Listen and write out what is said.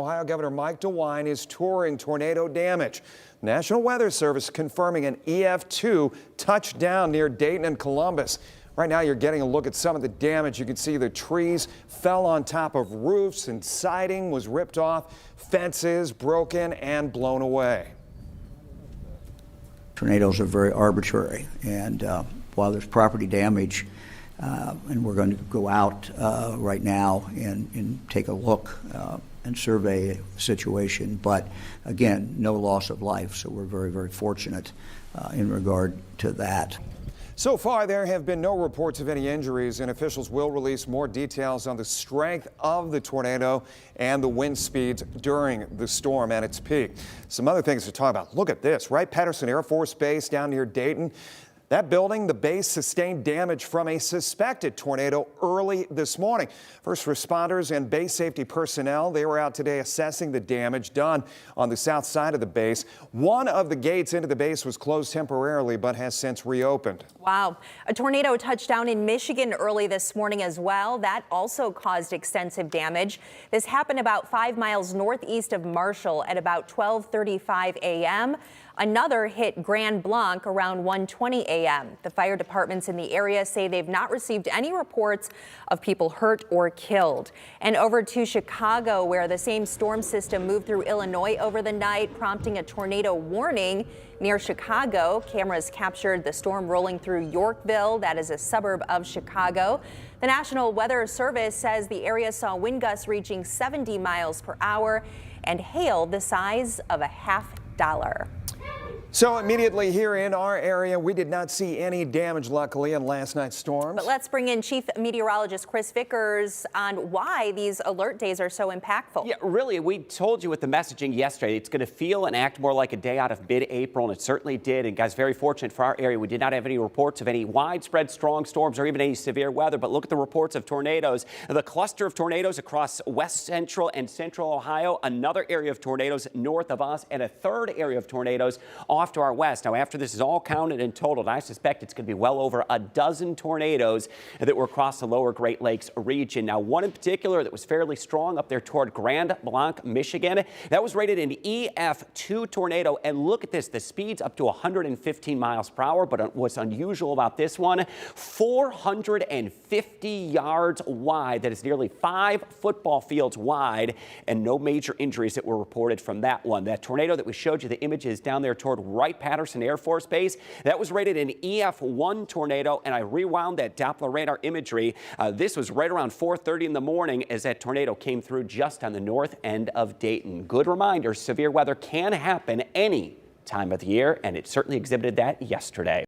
Ohio Governor Mike DeWine is touring tornado damage. National Weather Service confirming an EF2 touchdown near Dayton and Columbus. Right now you're getting a look at some of the damage. You can see the trees fell on top of roofs and siding was ripped off, fences broken and blown away. Tornadoes are very arbitrary, and while there's property damage, and we're going to go out right now and take a look and survey the situation, but again, no loss of life, so we're very, very fortunate in regard to that. So far, there have been no reports of any injuries, and officials will release more details on the strength of the tornado and the wind speeds during the storm at its peak. Some other things to talk about. Look at this. Wright-Patterson Air Force Base down near Dayton. That building, the base, sustained damage from a suspected tornado early this morning. First responders and base safety personnel, they were out today assessing the damage done on the south side of the base. One of the gates into the base was closed temporarily, but has since reopened. Wow. A tornado touched down in Michigan early this morning as well. That also caused extensive damage. This happened about 5 miles northeast of Marshall at about 12:35 a.m. Another hit Grand Blanc around 1:20 a.m. The fire departments in the area say they've not received any reports of people hurt or killed. And over to Chicago, where the same storm system moved through Illinois over the night, prompting a tornado warning near Chicago. Cameras captured the storm rolling through Yorkville, that is a suburb of Chicago. The National Weather Service says the area saw wind gusts reaching 70 miles per hour and hail the size of a $50. So immediately here in our area, we did not see any damage, luckily, in last night's storms. But let's bring in Chief Meteorologist Chris Vickers on why these alert days are so impactful. Yeah, really, we told you with the messaging yesterday, it's going to feel and act more like a day out of mid-April, and it certainly did. And guys, very fortunate for our area, we did not have any reports of any widespread strong storms or even any severe weather. But look at the reports of tornadoes. The cluster of tornadoes across west central and central Ohio, another area of tornadoes north of us, and a third area of tornadoes off to our west. Now, after this is all counted and totaled, I suspect it's going to be well over a dozen tornadoes that were across the lower Great Lakes region. Now, one in particular that was fairly strong up there toward Grand Blanc, Michigan, that was rated an EF2 tornado. And look at this, the speed's up to 115 miles per hour. But what's unusual about this one, 450 yards wide. That is nearly 5 football fields wide, and no major injuries that were reported from that one. That tornado that we showed you the images down there toward Wright-Patterson Air Force Base, that was rated an EF1 tornado, and I rewound that Doppler radar imagery. This was right around 4:30 in the morning as that tornado came through just on the north end of Dayton. Good reminder, severe weather can happen any time of the year, and it certainly exhibited that yesterday.